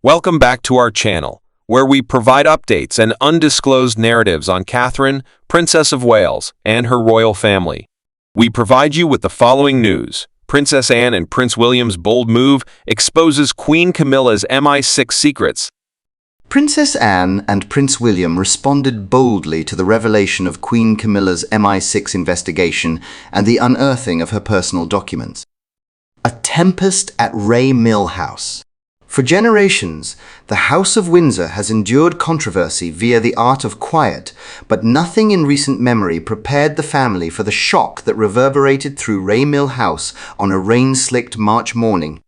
Welcome back to our channel, where we provide updates and undisclosed narratives on Catherine, Princess of Wales, and her royal family. We provide you with the following news. Princess Anne and Prince William's bold move exposes Queen Camilla's MI6 secrets. Princess Anne and Prince William responded boldly to the revelation of Queen Camilla's MI6 investigation and the unearthing of her personal documents. A tempest at Raymill house. For generations, the House of Windsor has endured controversy via the art of quiet, but nothing in recent memory prepared the family for the shock that reverberated through Raymill House on a rain-slicked March morning.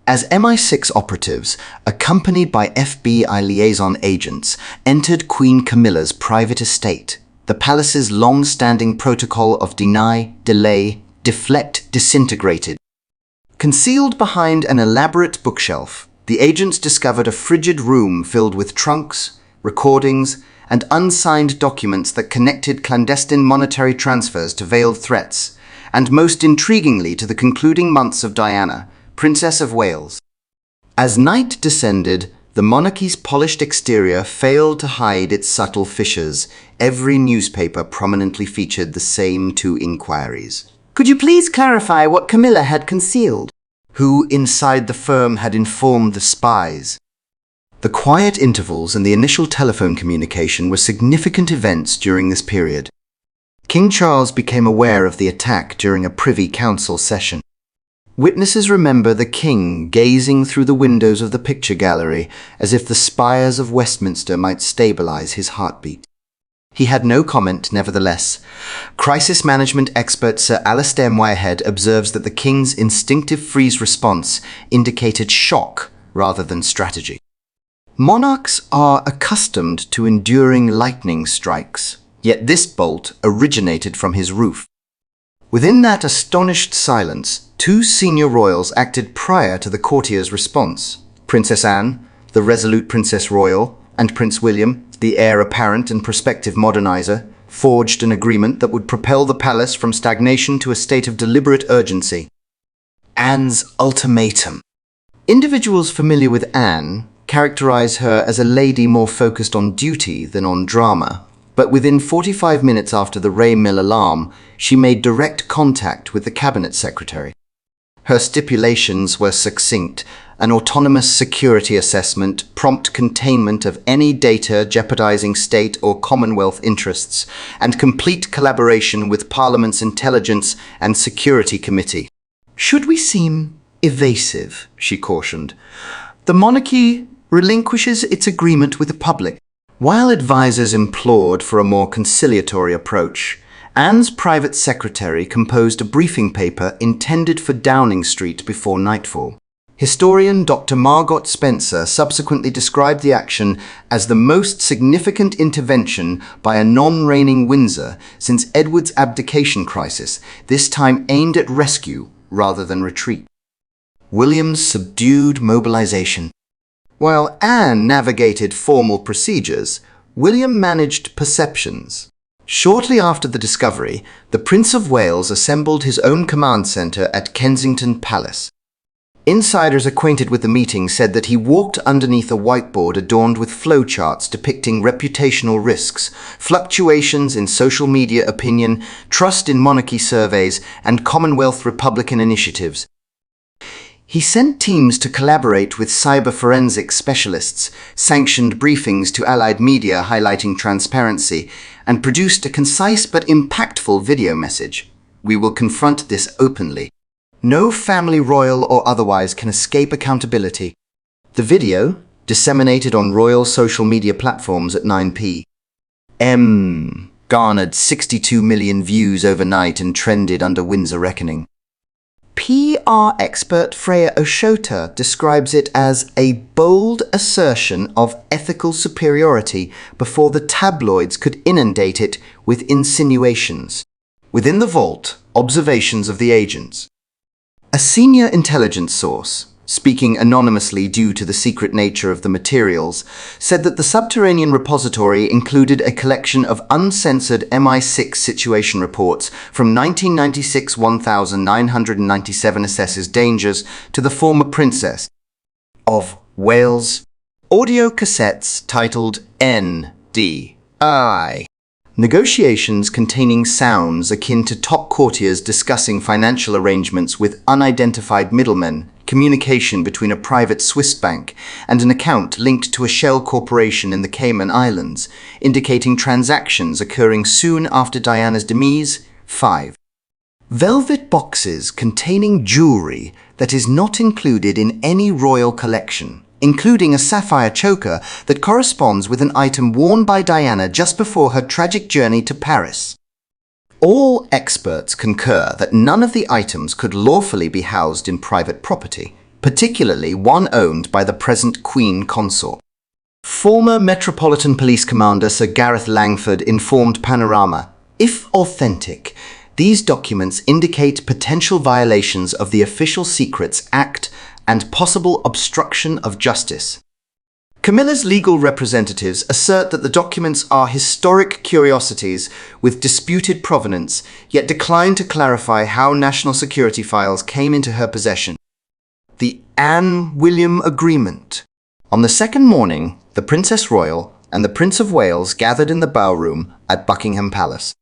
As MI6 operatives, accompanied by FBI liaison agents, entered Queen Camilla's private estate, the palace's long-standing protocol of deny, delay, deflect disintegrated. Concealed behind an elaborate bookshelf, the agents discovered a frigid room filled with trunks, recordings, and unsigned documents that connected clandestine monetary transfers to veiled threats, and most intriguingly to the concluding months of Diana, Princess of Wales. As night descended, the monarchy's polished exterior failed to hide its subtle fissures. Every newspaper prominently featured the same two inquiries. Could you please clarify what Camilla had concealed? Who inside the firm had informed the spies? The quiet intervals and the initial telephone communication were significant events during this period. King Charles became aware of the attack during a Privy Council session. Witnesses remember the king gazing through the windows of the picture gallery as if the spires of Westminster might stabilize his heartbeat. He had no comment, nevertheless. Crisis management expert Sir Alistair Moyhead observes that the king's instinctive freeze response indicated shock rather than strategy. Monarchs are accustomed to enduring lightning strikes, yet this bolt originated from his roof. Within that astonished silence, two senior royals acted prior to the courtier's response. Princess Anne, the resolute Princess Royal, and Prince William, the heir apparent and prospective modernizer, forged an agreement that would propel the palace from stagnation to a state of deliberate urgency. Anne's ultimatum. Individuals familiar with Anne characterize her as a lady more focused on duty than on drama, but within 45 minutes after the Raymill alarm, she made direct contact with the cabinet secretary. Her stipulations were succinct: an autonomous security assessment, prompt containment of any data jeopardizing state or Commonwealth interests, and complete collaboration with Parliament's Intelligence and Security Committee. "Should we seem evasive," she cautioned, "the monarchy relinquishes its agreement with the public." While advisers implored for a more conciliatory approach, Anne's private secretary composed a briefing paper intended for Downing Street before nightfall. Historian Dr. Margot Spencer subsequently described the action as the most significant intervention by a non-reigning Windsor since Edward's abdication crisis, this time aimed at rescue rather than retreat. William's subdued mobilization. While Anne navigated formal procedures, William managed perceptions. Shortly after the discovery, the Prince of Wales assembled his own command centre at Kensington Palace. Insiders acquainted with the meeting said that he walked underneath a whiteboard adorned with flowcharts depicting reputational risks, fluctuations in social media opinion, trust in monarchy surveys, and Commonwealth Republican initiatives. He sent teams to collaborate with cyber forensic specialists, sanctioned briefings to allied media highlighting transparency, and produced a concise but impactful video message. "We will confront this openly. No family, royal or otherwise, can escape accountability." The video, disseminated on royal social media platforms at 9 p.m., garnered 62 million views overnight and trended under Windsor Reckoning. PR expert Freya Oshota describes it as a bold assertion of ethical superiority before the tabloids could inundate it with insinuations. Within the vault, observations of the agents. A senior intelligence source, speaking anonymously due to the secret nature of the materials, said that the subterranean repository included a collection of uncensored MI6 situation reports from 1996 1997 assesses dangers to the former princess of Wales. Audio cassettes titled NDI. Negotiations containing sounds akin to top courtiers discussing financial arrangements with unidentified middlemen, communication between a private Swiss bank, and an account linked to a shell corporation in the Cayman Islands, indicating transactions occurring soon after Diana's demise. 5. Velvet boxes containing jewelry that is not included in any royal collection, including a sapphire choker that corresponds with an item worn by Diana just before her tragic journey to Paris. All experts concur that none of the items could lawfully be housed in private property, particularly one owned by the present Queen Consort. Former Metropolitan Police Commander Sir Gareth Langford informed Panorama, if authentic, these documents indicate potential violations of the Official Secrets Act and possible obstruction of justice. Camilla's legal representatives assert that the documents are historic curiosities with disputed provenance, yet decline to clarify how national security files came into her possession. The Anne-William Agreement. On the second morning, the Princess Royal and the Prince of Wales gathered in the ballroom at Buckingham Palace.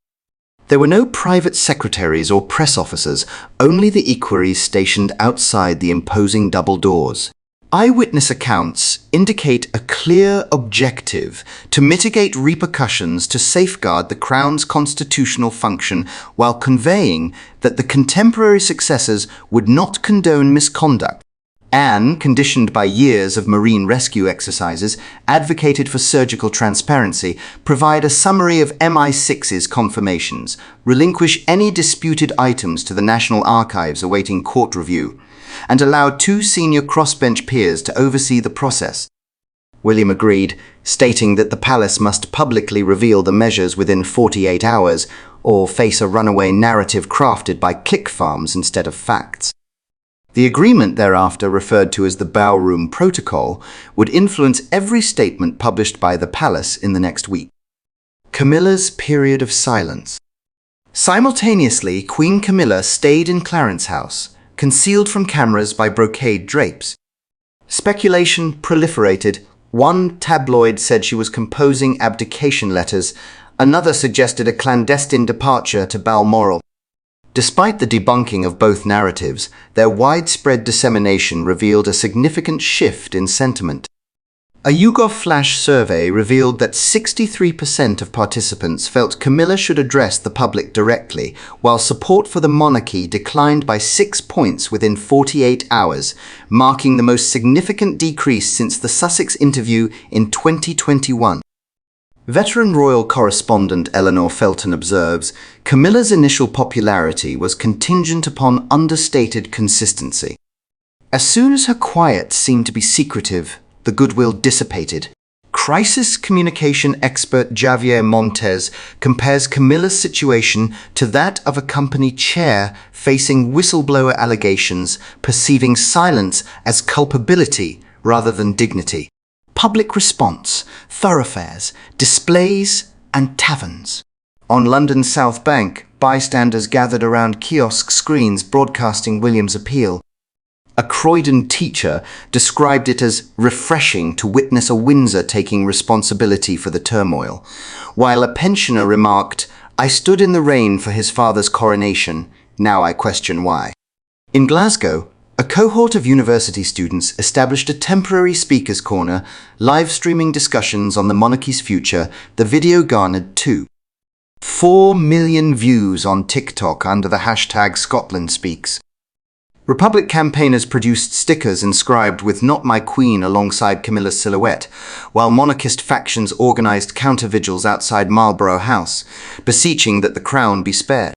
There were no private secretaries or press officers, only the equerries stationed outside the imposing double doors. Eyewitness accounts indicate a clear objective to mitigate repercussions to safeguard the Crown's constitutional function while conveying that the contemporary successors would not condone misconduct. Anne, conditioned by years of marine rescue exercises, advocated for surgical transparency, provide a summary of MI6's confirmations, relinquish any disputed items to the National Archives awaiting court review, and allowed 2 senior crossbench peers to oversee the process. William agreed, stating that the palace must publicly reveal the measures within 48 hours or face a runaway narrative crafted by click farms instead of facts. The agreement thereafter, referred to as the Ballroom Protocol, would influence every statement published by the palace in the next week. Camilla's period of silence. Simultaneously, Queen Camilla stayed in Clarence House, concealed from cameras by brocade drapes. Speculation proliferated. One tabloid said she was composing abdication letters, another suggested a clandestine departure to Balmoral. Despite the debunking of both narratives, their widespread dissemination revealed a significant shift in sentiment. A YouGov Flash survey revealed that 63% of participants felt Camilla should address the public directly, while support for the monarchy declined by 6 points within 48 hours, marking the most significant decrease since the Sussex interview in 2021. Veteran royal correspondent Eleanor Felton observes, Camilla's initial popularity was contingent upon understated consistency. As soon as her quiet seemed to be secretive, the goodwill dissipated. Crisis communication expert Javier Montes compares Camilla's situation to that of a company chair facing whistleblower allegations, perceiving silence as culpability rather than dignity. Public response, thoroughfares, displays, and taverns. On London's South Bank, bystanders gathered around kiosk screens broadcasting William's appeal. A Croydon teacher described it as refreshing to witness a Windsor taking responsibility for the turmoil, while a pensioner remarked, "I stood in the rain for his father's coronation, now I question why." In Glasgow, a cohort of university students established a temporary speakers' corner, live streaming discussions on the monarchy's future. The video garnered 2.4 million views on TikTok under the hashtag Scotland Speaks. Republic campaigners produced stickers inscribed with "Not My Queen" alongside Camilla's silhouette, while monarchist factions organized counter-vigils outside Marlborough House, beseeching that the crown be spared.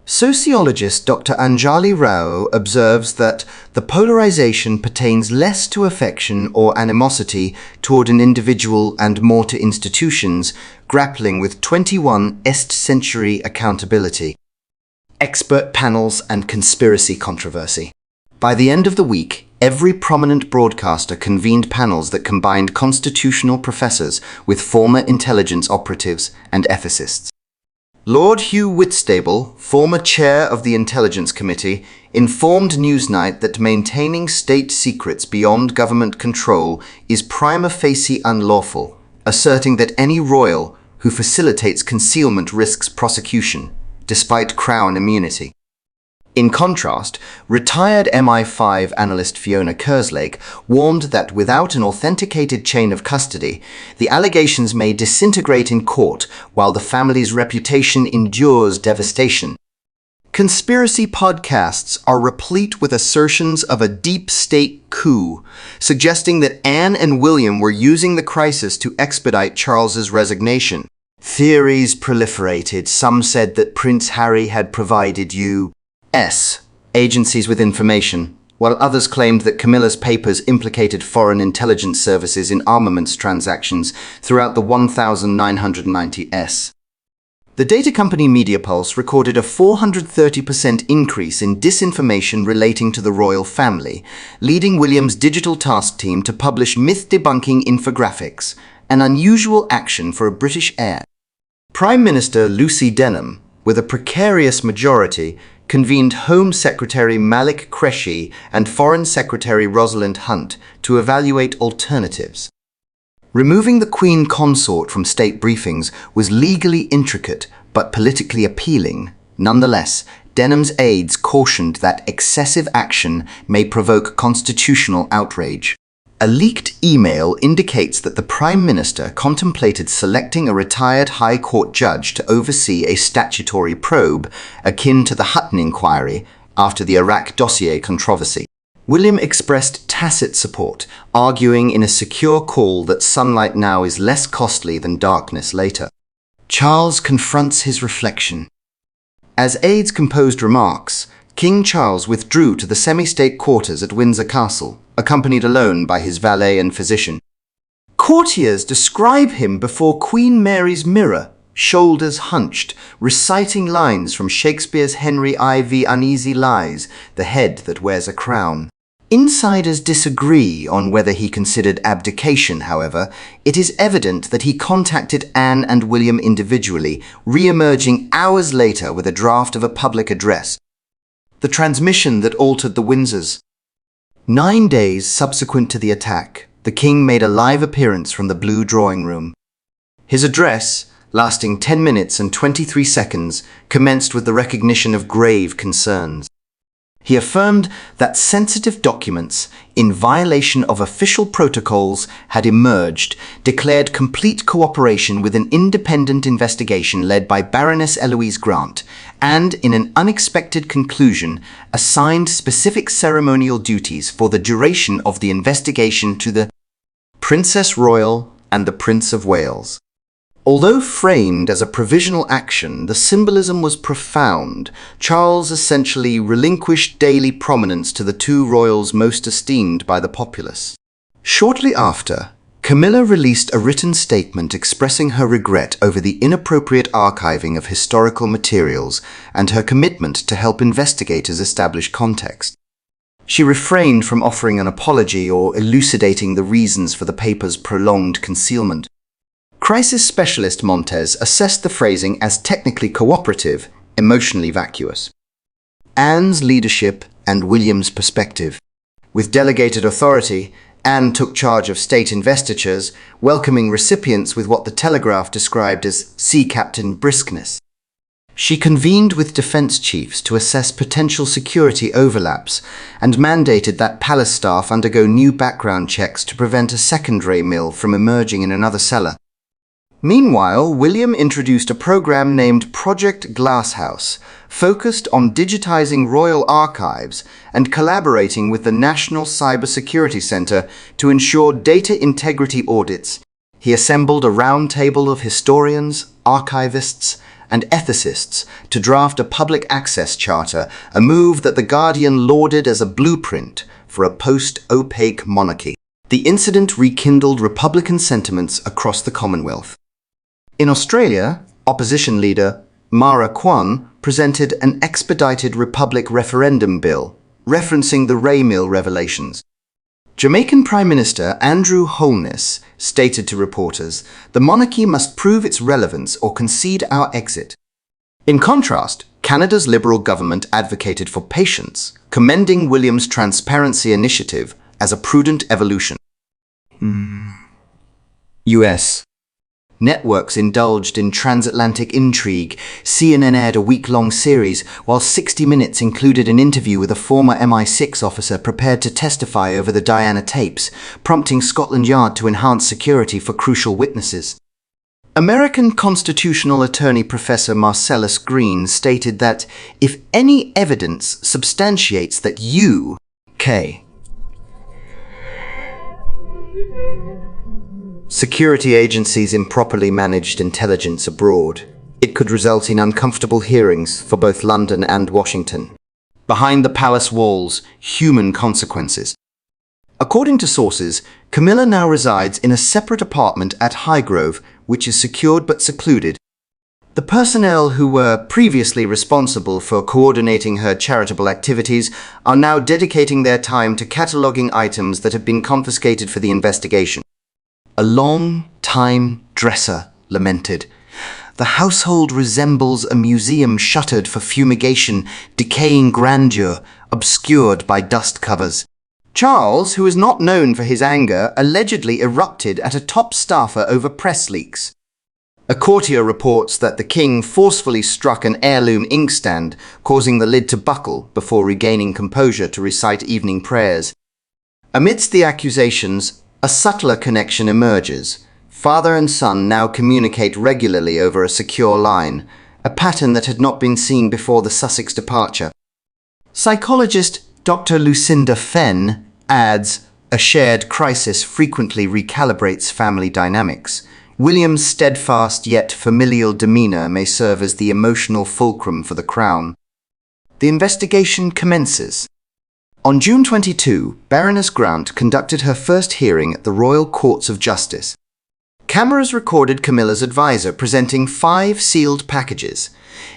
Sociologist Dr. Anjali Rao observes that the polarization pertains less to affection or animosity toward an individual and more to institutions grappling with 21st century accountability. Expert panels and conspiracy controversy. By the end of the week, every prominent broadcaster convened panels that combined constitutional professors with former intelligence operatives and ethicists. Lord Hugh Whitstable, former chair of the Intelligence Committee, informed Newsnight that maintaining state secrets beyond government control is prima facie unlawful, asserting that any royal who facilitates concealment risks prosecution, despite Crown immunity. In contrast, retired MI5 analyst Fiona Kerslake warned that without an authenticated chain of custody, the allegations may disintegrate in court while the family's reputation endures devastation. Conspiracy podcasts are replete with assertions of a deep state coup, suggesting that Anne and William were using the crisis to expedite Charles's resignation. Theories proliferated. Some said that Prince Harry had provided U.S. agencies with information, while others claimed that Camilla's papers implicated foreign intelligence services in armaments transactions throughout the 1990s. The data company MediaPulse recorded a 430% increase in disinformation relating to the royal family, leading William's digital task team to publish myth-debunking infographics, an unusual action for a British heir. Prime Minister Lucy Denham, with a precarious majority, convened Home Secretary Malik Qureshi and Foreign Secretary Rosalind Hunt to evaluate alternatives. Removing the Queen Consort from state briefings was legally intricate but politically appealing. Nonetheless, Denham's aides cautioned that excessive action may provoke constitutional outrage. A leaked email indicates that the Prime Minister contemplated selecting a retired High Court judge to oversee a statutory probe akin to the Hutton inquiry after the Iraq dossier controversy. William expressed tacit support, arguing in a secure call that sunlight now is less costly than darkness later. Charles confronts his reflection. As aides composed remarks, King Charles withdrew to the semi-state quarters at Windsor Castle, accompanied alone by his valet and physician. Courtiers describe him before Queen Mary's mirror, shoulders hunched, reciting lines from Shakespeare's Henry IV Uneasy Lies, the head that wears a crown. Insiders disagree on whether he considered abdication, however. It is evident that he contacted Anne and William individually, re-emerging hours later with a draft of a public address. The transmission that altered the Windsors. 9 days subsequent to the attack, the King made a live appearance from the Blue Drawing Room. His address, lasting 10 minutes and 23 seconds, commenced with the recognition of grave concerns. He affirmed that sensitive documents, in violation of official protocols, had emerged, declared complete cooperation with an independent investigation led by Baroness Eloise Grant, and, in an unexpected conclusion, assigned specific ceremonial duties for the duration of the investigation to the Princess Royal and the Prince of Wales. Although framed as a provisional action, the symbolism was profound. Charles essentially relinquished daily prominence to the two royals most esteemed by the populace. Shortly after, Camilla released a written statement expressing her regret over the inappropriate archiving of historical materials and her commitment to help investigators establish context. She refrained from offering an apology or elucidating the reasons for the paper's prolonged concealment. Crisis specialist Montez assessed the phrasing as technically cooperative, emotionally vacuous. Anne's leadership and William's perspective. With delegated authority, Anne took charge of state investitures, welcoming recipients with what the Telegraph described as sea captain briskness. She convened with defense chiefs to assess potential security overlaps and mandated that palace staff undergo new background checks to prevent a second Raymill from emerging in another cellar. Meanwhile, William introduced a program named Project Glasshouse, focused on digitizing royal archives and collaborating with the National Cybersecurity Center to ensure data integrity audits. He assembled a round table of historians, archivists, and ethicists to draft a public access charter, a move that The Guardian lauded as a blueprint for a post-opaque monarchy. The incident rekindled Republican sentiments across the Commonwealth. In Australia, opposition leader Mara Kwan presented an expedited Republic referendum bill, referencing the Raymill revelations. Jamaican Prime Minister Andrew Holness stated to reporters, "The monarchy must prove its relevance or concede our exit." In contrast, Canada's Liberal government advocated for patience, commending William's transparency initiative as a prudent evolution. US. Networks indulged in transatlantic intrigue. CNN aired a week-long series, while 60 Minutes included an interview with a former MI6 officer prepared to testify over the Diana tapes, prompting Scotland Yard to enhance security for crucial witnesses. American constitutional attorney Professor Marcellus Green stated that if any evidence substantiates that UK security agencies improperly managed intelligence abroad, it could result in uncomfortable hearings for both London and Washington. Behind the palace walls, human consequences. According to sources, Camilla now resides in a separate apartment at Highgrove, which is secured but secluded. The personnel who were previously responsible for coordinating her charitable activities are now dedicating their time to cataloguing items that have been confiscated for the investigation. A long-time dresser lamented. The household resembles a museum shuttered for fumigation, decaying grandeur, obscured by dust covers. Charles, who is not known for his anger, allegedly erupted at a top staffer over press leaks. A courtier reports that the king forcefully struck an heirloom inkstand, causing the lid to buckle before regaining composure to recite evening prayers. Amidst the accusations, a subtler connection emerges. Father and son now communicate regularly over a secure line, a pattern that had not been seen before the Sussex departure. Psychologist Dr. Lucinda Fenn adds, a shared crisis frequently recalibrates family dynamics. William's steadfast yet familial demeanour may serve as the emotional fulcrum for the Crown. The investigation commences. On June 22, Baroness Grant conducted her first hearing at the Royal Courts of Justice. Cameras recorded Camilla's advisor presenting 5 sealed packages.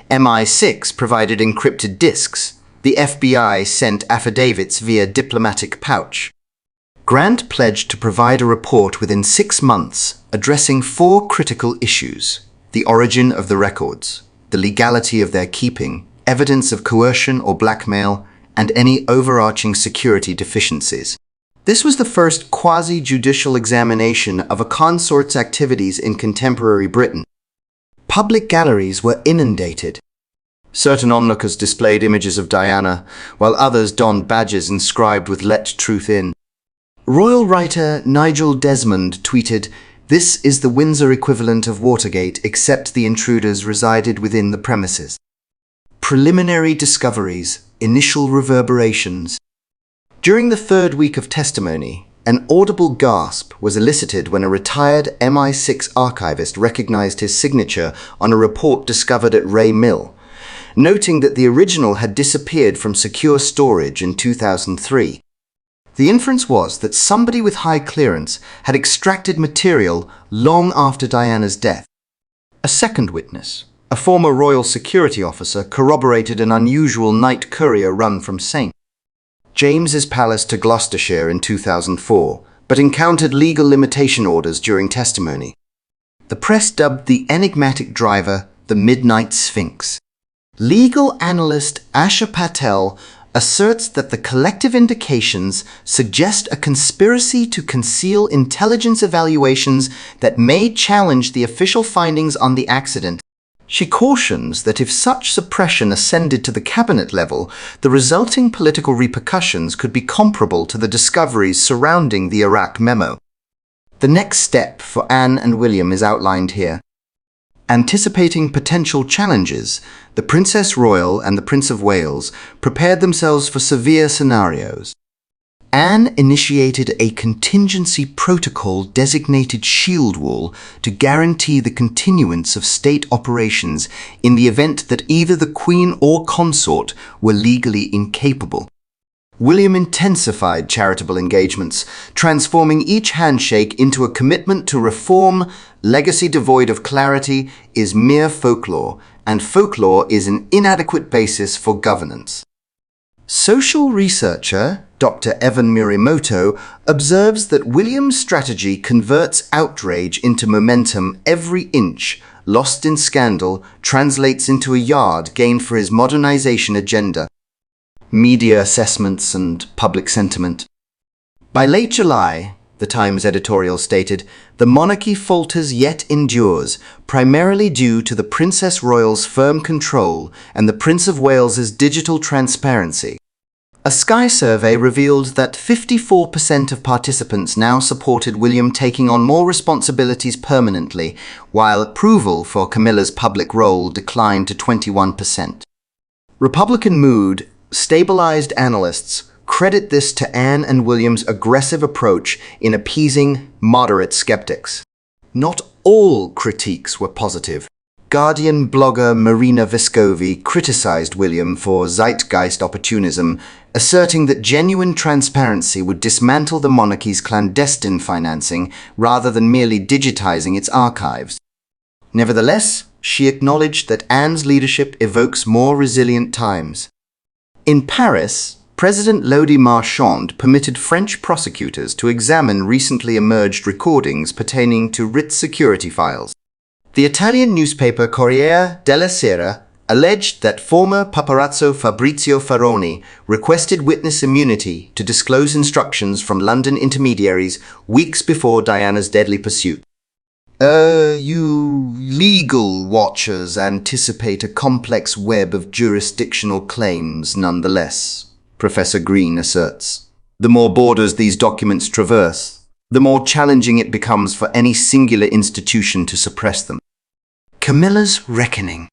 MI6 provided encrypted disks. The FBI sent affidavits via diplomatic pouch. Grant pledged to provide a report within 6 months, addressing 4 critical issues: the origin of the records, the legality of their keeping, evidence of coercion or blackmail, and any overarching security deficiencies. This was the first quasi-judicial examination of a consort's activities in contemporary Britain. Public galleries were inundated. Certain onlookers displayed images of Diana, while others donned badges inscribed with "Let Truth In." Royal writer Nigel Desmond tweeted, "This is the Windsor equivalent of Watergate, except the intruders resided within the premises." Preliminary discoveries, initial reverberations. During the 3rd week of testimony, an audible gasp was elicited when a retired MI6 archivist recognized his signature on a report discovered at Raymill, noting that the original had disappeared from secure storage in 2003. The inference was that somebody with high clearance had extracted material long after Diana's death. A second witness, a former royal security officer, corroborated an unusual night courier run from St. James's Palace to Gloucestershire in 2004, but encountered legal limitation orders during testimony. The press dubbed the enigmatic driver the Midnight Sphinx. Legal analyst Asha Patel asserts that the collective indications suggest a conspiracy to conceal intelligence evaluations that may challenge the official findings on the accident. She cautions that if such suppression ascended to the cabinet level, the resulting political repercussions could be comparable to the discoveries surrounding the Iraq memo. The next step for Anne and William is outlined here. Anticipating potential challenges, the Princess Royal and the Prince of Wales prepared themselves for severe scenarios. Anne initiated a contingency protocol designated Shield Wall to guarantee the continuance of state operations in the event that either the Queen or consort were legally incapable. William intensified charitable engagements, transforming each handshake into a commitment to reform. Legacy devoid of clarity is mere folklore, and folklore is an inadequate basis for governance. Social researcher Dr. Evan Murimoto observes that William's strategy converts outrage into momentum every inch lost in scandal, translates into a yard gained for his modernization agenda, media assessments, and public sentiment. By late July, the Times editorial stated, the monarchy falters yet endures, primarily due to the Princess Royal's firm control and the Prince of Wales's digital transparency. A Sky survey revealed that 54% of participants now supported William taking on more responsibilities permanently, while approval for Camilla's public role declined to 21%. Republican mood stabilized analysts credit this to Anne and William's aggressive approach in appeasing moderate skeptics. Not all critiques were positive. Guardian blogger Marina Vescovi criticized William for zeitgeist opportunism, asserting that genuine transparency would dismantle the monarchy's clandestine financing rather than merely digitizing its archives. Nevertheless, she acknowledged that Anne's leadership evokes more resilient times. In Paris, President Lodi Marchand permitted French prosecutors to examine recently emerged recordings pertaining to Ritz security files. The Italian newspaper Corriere della Sera alleged that former paparazzo Fabrizio Faroni requested witness immunity to disclose instructions from London intermediaries weeks before Diana's deadly pursuit. You legal watchers anticipate a complex web of jurisdictional claims nonetheless, Professor Green asserts. The more borders these documents traverse, the more challenging it becomes for any singular institution to suppress them. Camilla's reckoning.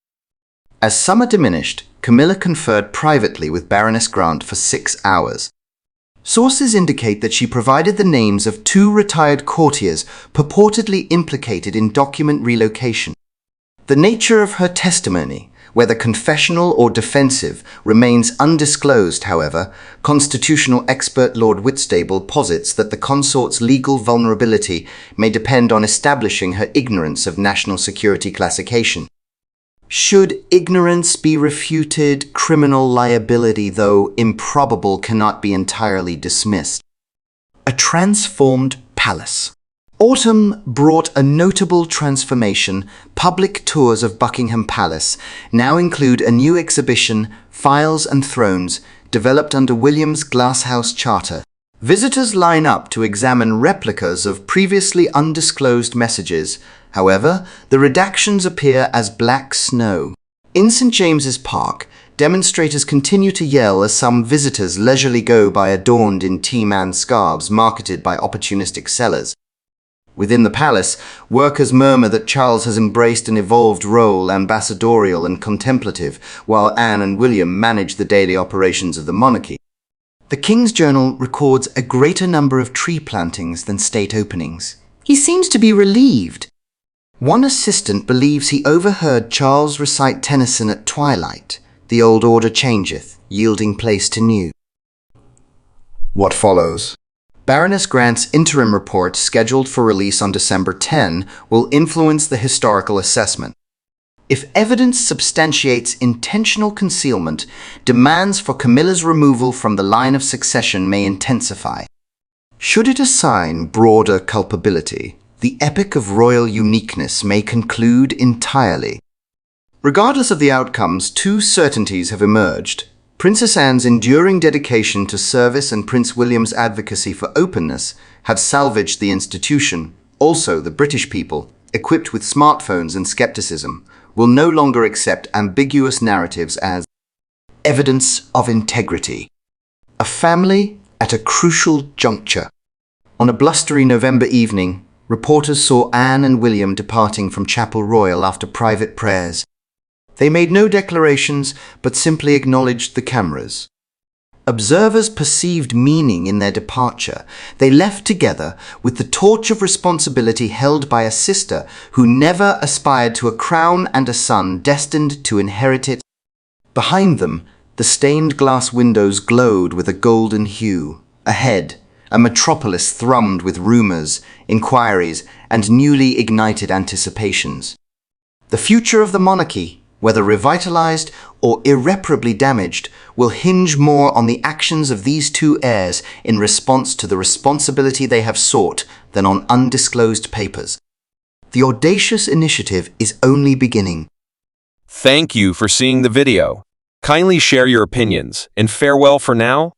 As summer diminished, Camilla conferred privately with Baroness Grant for 6 hours. Sources indicate that she provided the names of 2 retired courtiers purportedly implicated in document relocation. The nature of her testimony, whether confessional or defensive, remains undisclosed, however. Constitutional expert Lord Whitstable posits that the consort's legal vulnerability may depend on establishing her ignorance of national security classification. Should ignorance be refuted, criminal liability, though improbable, cannot be entirely dismissed. A transformed palace. Autumn brought a notable transformation. Public tours of Buckingham Palace now include a new exhibition, Files and Thrones, developed under William's Glasshouse Charter. Visitors line up to examine replicas of previously undisclosed messages. However, the redactions appear as black snow. In St. James's Park, demonstrators continue to yell as some visitors leisurely go by adorned in T-man scarves marketed by opportunistic sellers. Within the palace, workers murmur that Charles has embraced an evolved role, ambassadorial and contemplative, while Anne and William manage the daily operations of the monarchy. The King's Journal records a greater number of tree plantings than state openings. He seems to be relieved. One assistant believes he overheard Charles recite Tennyson at twilight. The old order changeth, yielding place to new. What follows? Baroness Grant's interim report, scheduled for release on December 10, will influence the historical assessment. If evidence substantiates intentional concealment, demands for Camilla's removal from the line of succession may intensify. Should it assign broader culpability, the epic of royal uniqueness may conclude entirely. Regardless of the outcomes, 2 certainties have emerged. Princess Anne's enduring dedication to service and Prince William's advocacy for openness have salvaged the institution. Also, the British people, equipped with smartphones and skepticism, will no longer accept ambiguous narratives as evidence of integrity. A family at a crucial juncture. On a blustery November evening, reporters saw Anne and William departing from Chapel Royal after private prayers. They made no declarations, but simply acknowledged the cameras. Observers perceived meaning in their departure. They left together with the torch of responsibility held by a sister who never aspired to a crown and a son destined to inherit it. Behind them, the stained glass windows glowed with a golden hue. Ahead, a metropolis thrummed with rumors, inquiries, and newly ignited anticipations. The future of the monarchy, whether revitalized or irreparably damaged, will hinge more on the actions of these 2 heirs in response to the responsibility they have sought than on undisclosed papers. The audacious initiative is only beginning. Thank you for seeing the video. Kindly share your opinions, and farewell for now.